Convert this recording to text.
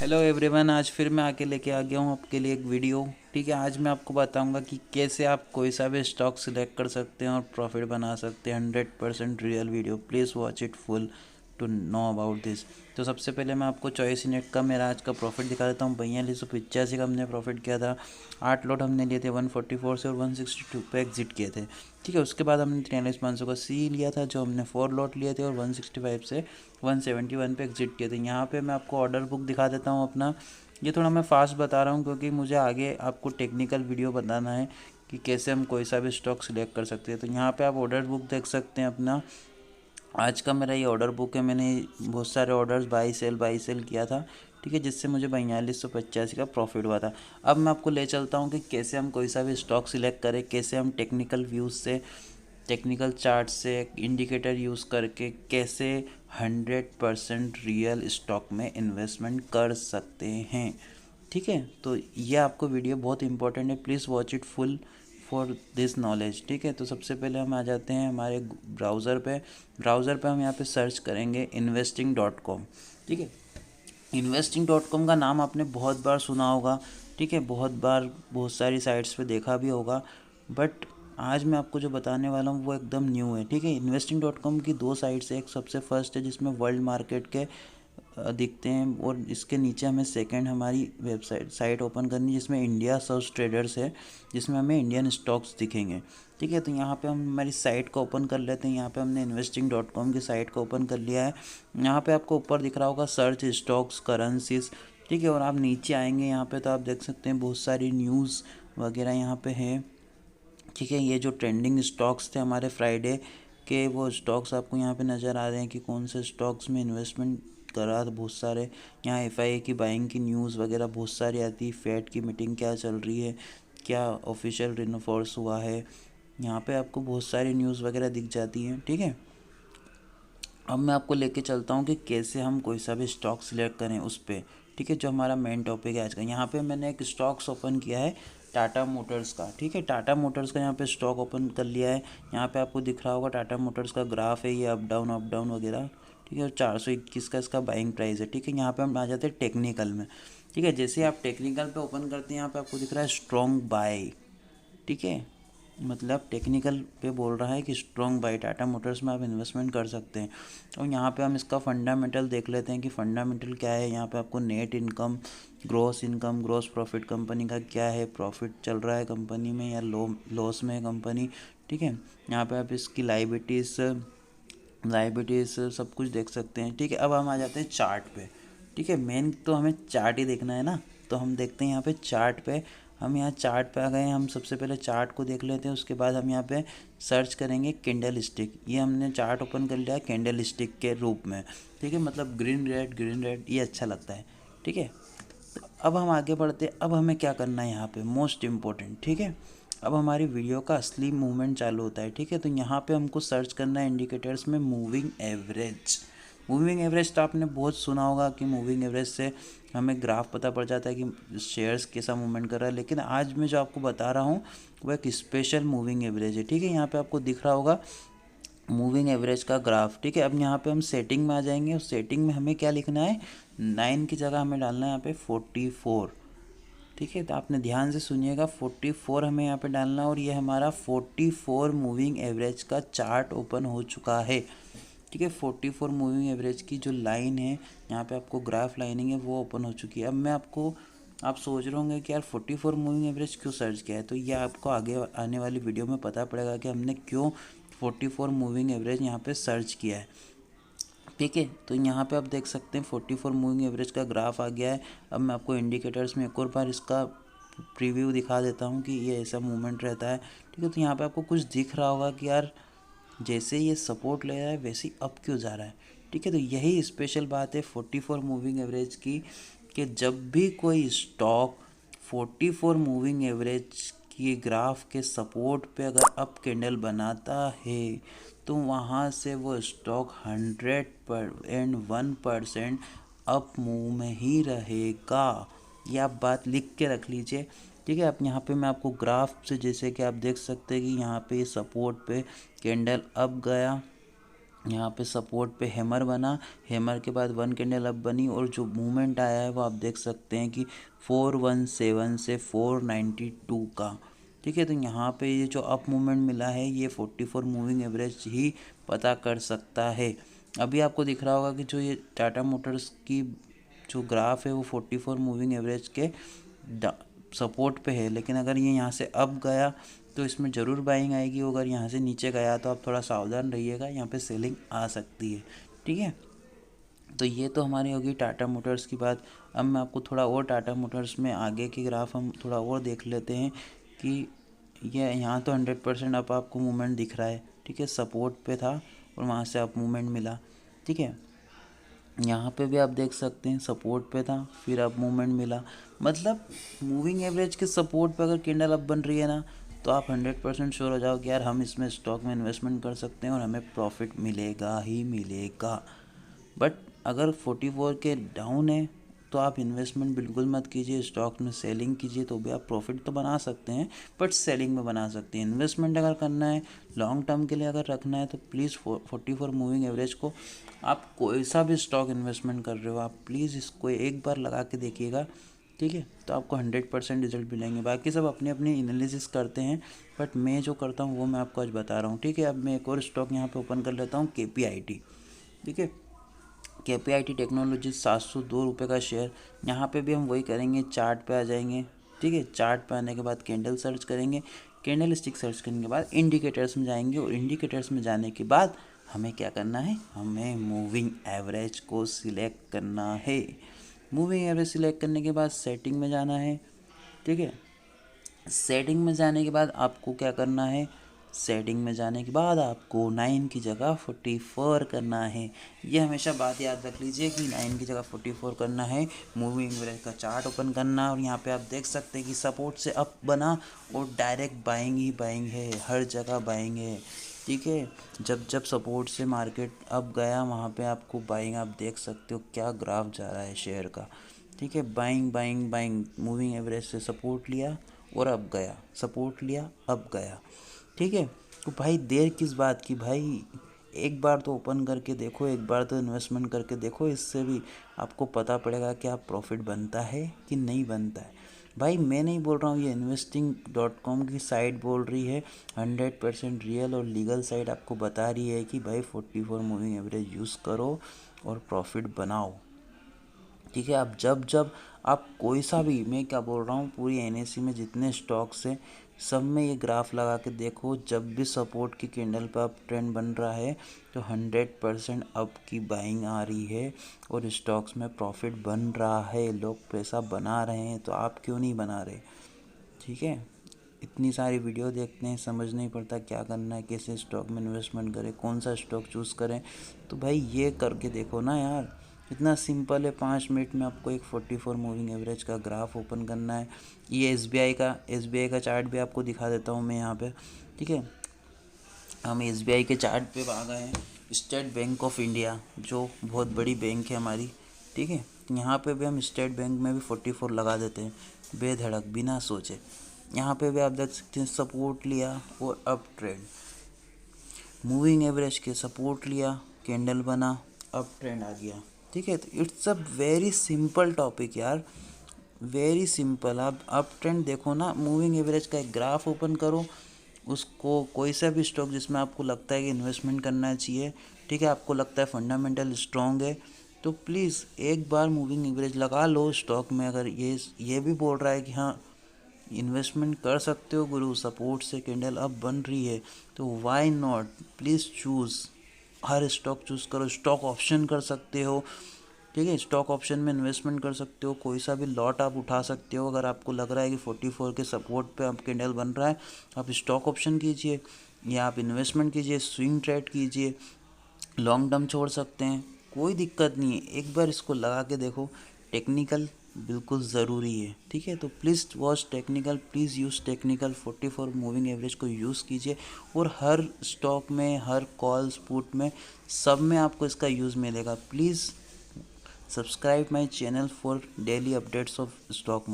Hello everyone, आज फिर मैं आके लेके आ गया हूँ आपके लिए एक वीडियो। ठीक है, आज मैं आपको बताऊंगा कि कैसे आप कोई सा भी स्टॉक सिलेक्ट कर सकते हैं और प्रॉफिट बना सकते हैं। 100% real video, please watch it full to know about this. तो सबसे पहले मैं आपको चॉइस नेट का मेरा आज का प्रॉफिट दिखा देता हूँ। 4285 का हमने प्रॉफिट किया था। 8 लॉट हमने लिए थे 144 से और 162 पे एग्जिट किए थे। ठीक है, उसके बाद हमने 43,500 का सी लिया था जो हमने 4 लॉट लिए थे और 165 से 171 पे एग्जिट किए थे। यहाँ पे मैं आपको ऑर्डर बुक दिखा देता हूँ अपना। ये थोड़ा मैं फास्ट बता रहा हूँ क्योंकि मुझे आगे आपको टेक्निकल वीडियो बताना है कि कैसे हम कोई सा भी स्टॉक सिलेक्ट कर सकते हैं। तो यहाँ पे आप ऑर्डर बुक देख सकते हैं अपना। आज का मेरा ये ऑर्डर बुक है। मैंने बहुत सारे ऑर्डर्स बाई सेल किया था। ठीक है, जिससे मुझे 4285 का प्रॉफिट हुआ था। अब मैं आपको ले चलता हूँ कि कैसे हम कोई सा भी स्टॉक सिलेक्ट करें, कैसे हम टेक्निकल व्यूज़ से, टेक्निकल चार्ट से, इंडिकेटर यूज़ करके कैसे 100% रियल स्टॉक में इन्वेस्टमेंट कर सकते हैं। ठीक है, तो ये आपको वीडियो बहुत इंपॉर्टेंट है, please watch it full for this knowledge. ठीक है, तो सबसे पहले हम आ जाते हैं हमारे ब्राउज़र पे हम यहाँ पे सर्च करेंगे investing.com। ठीक है, investing.com का नाम आपने बहुत बार सुना होगा। ठीक है, बहुत बार बहुत सारी साइट्स पे देखा भी होगा, बट आज मैं आपको जो बताने वाला हूँ वो एकदम न्यू है। ठीक है, investing.com की दो साइट्स है। एक सबसे फर्स्ट है जिसमें वर्ल्ड मार्केट के दिखते हैं, और इसके नीचे हमें सेकंड हमारी साइट ओपन करनी है जिसमें इंडिया सर्च ट्रेडर्स है, जिसमें हमें इंडियन स्टॉक्स दिखेंगे। ठीक है, तो यहाँ पे हम हमारी साइट को ओपन कर लेते हैं। यहाँ पे हमने investing.com की साइट को ओपन कर लिया है। यहाँ पे आपको ऊपर दिख रहा होगा सर्च स्टॉक्स करेंसीज। ठीक है, और आप नीचे आएंगे यहाँ पे तो आप देख सकते हैं बहुत सारी न्यूज़ वगैरह यहाँ पे है। ठीक है, ये जो ट्रेंडिंग स्टॉक्स थे हमारे फ्राइडे के, वो स्टॉक्स आपको यहाँ पे नज़र आ रहे हैं कि कौन से स्टॉक्स में इन्वेस्टमेंट करा था। बहुत सारे यहाँ एफआईए की बाइंग की न्यूज़ वगैरह बहुत सारी आती है। फेड की मीटिंग क्या चल रही है, क्या ऑफिशियल रिनफोर्स हुआ है, यहाँ पे आपको बहुत सारी न्यूज़ वगैरह दिख जाती हैं। ठीक है, अब मैं आपको लेके चलता हूँ कि कैसे हम कोई सा भी स्टॉक सिलेक्ट करें उस पर। ठीक है, जो हमारा मेन टॉपिक है आज का। यहाँ पे मैंने एक स्टॉक्स ओपन किया है टाटा मोटर्स का। ठीक है, टाटा मोटर्स का यहाँ पे स्टॉक ओपन कर लिया है। यहाँ पे आपको दिख रहा होगा टाटा मोटर्स का ग्राफ है, ये अप डाउन वगैरह। ठीक है, और 421 का इसका बाइंग प्राइस है। ठीक है, यहाँ पे हम आ जाते हैं टेक्निकल में। ठीक है, जैसे आप टेक्निकल पे ओपन करते हैं यहाँ पे आपको दिख रहा है स्ट्रॉन्ग बाय। ठीक है, मतलब टेक्निकल पे बोल रहा है कि स्ट्रॉन्ग बाय टाटा मोटर्स में आप इन्वेस्टमेंट कर सकते हैं। और यहाँ पे हम इसका फंडामेंटल देख लेते हैं कि फंडामेंटल क्या है। यहाँ पे आपको net income, gross profit company का क्या है, प्रॉफिट चल रहा है कंपनी में या लॉस में है कंपनी। ठीक है, यहाँ पे आप इसकी लाइबिलिटीज़ सब कुछ देख सकते हैं। ठीक है, अब हम आ जाते हैं चार्ट पे। ठीक है, मेन तो हमें चार्ट ही देखना है ना, तो हम देखते हैं यहाँ पे चार्ट पे। हम यहाँ चार्ट पे आ गए हैं। हम सबसे पहले चार्ट को देख लेते हैं, उसके बाद हम यहाँ पे सर्च करेंगे कैंडल स्टिक। ये हमने चार्ट ओपन कर लिया है कैंडल स्टिक के रूप में। ठीक है, मतलब ग्रीन रेड ये अच्छा लगता है। ठीक है, तो अब हम आगे बढ़ते हैं। अब हमें क्या करना है यहाँ पे, मोस्ट इम्पोर्टेंट। ठीक है, अब हमारी वीडियो का असली मूवमेंट चालू होता है। ठीक है, तो यहाँ पे हमको सर्च करना है इंडिकेटर्स में मूविंग एवरेज। मूविंग एवरेज तो आपने बहुत सुना होगा कि मूविंग एवरेज से हमें ग्राफ पता पड़ जाता है कि शेयर्स कैसा मूवमेंट कर रहा है, लेकिन आज मैं जो आपको बता रहा हूँ वो एक स्पेशल मूविंग एवरेज है। ठीक है, यहाँ पे आपको दिख रहा होगा मूविंग एवरेज का ग्राफ। ठीक है, अब यहाँ पे हम सेटिंग में आ जाएंगे। उस सेटिंग में हमें क्या लिखना है, 9 की जगह हमें डालना है यहाँ पे 44। ठीक है, तो आपने ध्यान से सुनिएगा, 44 हमें यहाँ पे डालना है। और ये हमारा 44 मूविंग एवरेज का चार्ट ओपन हो चुका है। ठीक है, 44 मूविंग एवरेज की जो लाइन है यहाँ पे आपको ग्राफ लाइनिंग है वो ओपन हो चुकी है। अब मैं आपको, आप सोच रहे होंगे कि यार 44 मूविंग एवरेज क्यों सर्च किया है, तो ये आपको आगे आने वाली वीडियो में पता पड़ेगा कि हमने क्यों 44 मूविंग एवरेज यहाँ पे सर्च किया है। ठीक है, तो यहाँ पे आप देख सकते हैं 44 मूविंग एवरेज का ग्राफ आ गया है। अब मैं आपको इंडिकेटर्स में एक और बार इसका प्रीव्यू दिखा देता हूँ कि ये ऐसा मूवमेंट रहता है। ठीक है, तो यहाँ पे आपको कुछ दिख रहा होगा कि यार जैसे ये सपोर्ट ले रहा है वैसे ही अप क्यों जा रहा है। ठीक है, तो यही स्पेशल बात है 44 मूविंग एवरेज की, कि जब भी कोई स्टॉक 44 मूविंग एवरेज की ग्राफ के सपोर्ट पे अगर अप कैंडल बनाता है तो वहाँ से वो स्टॉक 101% अप मूव में ही रहेगा। ये आप बात लिख के रख लीजिए। ठीक है, आप यहाँ पे मैं आपको ग्राफ से, जैसे कि आप देख सकते हैं कि यहाँ पे सपोर्ट पे कैंडल अप गया, यहाँ पे सपोर्ट पे हैमर बना, हैमर के बाद 1 कैंडल अप बनी और जो मूवमेंट आया है वो आप देख सकते हैं कि 417 से 492 का। ठीक है, तो यहाँ पे ये जो अप मूवमेंट मिला है ये 44 मूविंग एवरेज ही पता कर सकता है। अभी आपको दिख रहा होगा कि जो ये टाटा मोटर्स की जो ग्राफ है वो 44 मूविंग एवरेज के सपोर्ट पे है, लेकिन अगर ये यहाँ से अप गया तो इसमें ज़रूर बाइंग आएगी। अगर यहाँ से नीचे गया तो आप थोड़ा सावधान रहिएगा, यहाँ पे सेलिंग आ सकती है। ठीक है, तो ये तो हमारी होगी टाटा मोटर्स की बात। अब मैं आपको थोड़ा और टाटा मोटर्स में आगे की ग्राफ हम थोड़ा और देख लेते हैं कि ये यहाँ तो 100% अप आपको मूवमेंट दिख रहा है। ठीक है, सपोर्ट पे था और वहाँ से अप मूवमेंट मिला। ठीक है, यहाँ पे भी आप देख सकते हैं सपोर्ट पे था फिर अप मूवमेंट मिला। मतलब मूविंग एवरेज के सपोर्ट पे अगर कैंडल अप बन रही है ना, तो आप 100% श्योर हो जाओ कि यार हम इसमें स्टॉक में इन्वेस्टमेंट कर सकते हैं और हमें प्रॉफिट मिलेगा ही मिलेगा। बट अगर 44 के डाउन है तो आप इन्वेस्टमेंट बिल्कुल मत कीजिए, स्टॉक में सेलिंग कीजिए, तो भी आप प्रॉफिट तो बना सकते हैं बट सेलिंग में बना सकते हैं। इन्वेस्टमेंट अगर करना है लॉन्ग टर्म के लिए अगर रखना है तो प्लीज़ 44 मूविंग एवरेज को आप कोई सा भी स्टॉक इन्वेस्टमेंट कर रहे हो आप प्लीज़ इसको एक बार लगा के देखिएगा। ठीक है, तो आपको 100% रिजल्ट मिलेंगे। बाकी सब अपनी अपनी एनालिसिस करते हैं बट मैं जो करता हूँ वो मैं आपको आज बता रहा हूँ। ठीक है, अब मैं एक और स्टॉक यहाँ पे ओपन कर लेता हूँ, KPIT। ठीक है, KPIT टेक्नोलॉजी 702 रुपये का शेयर। यहाँ पे भी हम वही करेंगे, चार्ट पे आ जाएंगे। ठीक है, चार्ट पे आने के बाद कैंडल सर्च करेंगे, कैंडल स्टिक सर्च करने के बाद इंडिकेटर्स में जाएंगे और इंडिकेटर्स में जाने के बाद हमें क्या करना है, हमें मूविंग एवरेज को सिलेक्ट करना है। मूविंग एवरेज सिलेक्ट करने के बाद सेटिंग में जाना है। ठीक है, सेटिंग में जाने के बाद आपको क्या करना है, सेटिंग में जाने के बाद आपको 9 की जगह 44 करना है। ये हमेशा बात याद रख लीजिए कि 9 की जगह 44 करना है। मूविंग एवरेज का चार्ट ओपन करना और यहाँ पे आप देख सकते हैं कि सपोर्ट से अप बना और डायरेक्ट बाइंग ही बाइंग है, हर जगह बाइंग है। ठीक है, जब जब सपोर्ट से मार्केट अप गया वहाँ पे आपको बाइंग, आप देख सकते हो क्या ग्राफ जा रहा है शेयर का। ठीक है, buying buying buying, moving average से सपोर्ट लिया और अब गया, सपोर्ट लिया अब गया। ठीक है, तो भाई देर किस बात की भाई, एक बार तो ओपन करके देखो, एक बार तो इन्वेस्टमेंट करके देखो, इससे भी आपको पता पड़ेगा कि आप प्रॉफिट बनता है कि नहीं बनता है। भाई मैं नहीं बोल रहा हूँ, ये investing.com की साइट बोल रही है, 100% रियल और लीगल साइट आपको बता रही है कि भाई 44 मूविंग एवरेज यूज़ करो और प्रॉफिट बनाओ। ठीक है, आप जब जब आप कोई सा भी, मैं क्या बोल रहा हूँ, पूरी NSE में जितने स्टॉक्स हैं सब में ये ग्राफ लगा के देखो, जब भी सपोर्ट की कैंडल पर अप ट्रेंड बन रहा है तो 100% अप की बाइंग आ रही है और स्टॉक्स में प्रॉफिट बन रहा है, लोग पैसा बना रहे हैं, तो आप क्यों नहीं बना रहे। ठीक है, इतनी सारी वीडियो देखते हैं, समझ नहीं पड़ता क्या करना है, कैसे स्टॉक में इन्वेस्टमेंट करें, कौन सा स्टॉक चूज़ करें। तो भाई ये करके देखो ना यार, इतना सिंपल है। 5 मिनट में आपको एक 44 मूविंग एवरेज का ग्राफ ओपन करना है। ये SBI का चार्ट भी आपको दिखा देता हूँ मैं यहाँ पे। ठीक है, हम SBI के चार्ट पे आ गए हैं। स्टेट बैंक ऑफ इंडिया जो बहुत बड़ी बैंक है हमारी। ठीक है, यहाँ पे भी हम स्टेट बैंक में भी 44 लगा देते हैं बेधड़क बिना सोचे। यहाँ पे भी आप देख सकते हैं सपोर्ट लिया और अप ट्रेंड, मूविंग एवरेज के सपोर्ट लिया, कैंडल बना, अप ट्रेंड आ गया। ठीक है, तो it's a very simple topic यार, वेरी सिंपल। आप अप ट्रेंड देखो ना, मूविंग एवरेज का एक ग्राफ ओपन करो, उसको कोई सा भी स्टॉक जिसमें आपको लगता है कि इन्वेस्टमेंट करना चाहिए, ठीक है, आपको लगता है फंडामेंटल स्ट्रॉन्ग है, तो प्लीज़ एक बार मूविंग एवरेज लगा लो स्टॉक में। अगर ये भी बोल रहा है कि हाँ इन्वेस्टमेंट कर सकते हो गुरु, सपोर्ट से कैंडल अप बन रही है, तो why not, please choose, her stock choose करो। स्टॉक ऑप्शन कर सकते हो। ठीक है, स्टॉक ऑप्शन में इन्वेस्टमेंट कर सकते हो, कोई सा भी लॉट आप उठा सकते हो। अगर आपको लग रहा है कि 44 के सपोर्ट पे आप कैंडल बन रहा है, आप स्टॉक ऑप्शन कीजिए या आप इन्वेस्टमेंट कीजिए, स्विंग ट्रेड कीजिए, लॉन्ग टर्म छोड़ सकते हैं, कोई दिक्कत नहीं है। एक बार इसको लगा के देखो, टेक्निकल बिल्कुल ज़रूरी है। ठीक है, तो please watch technical, please use technical, 44 moving average को यूज़ कीजिए और हर स्टॉक में, हर कॉल्स पुट में, सब में आपको इसका यूज़ मिलेगा। Please subscribe my channel for daily updates of stock.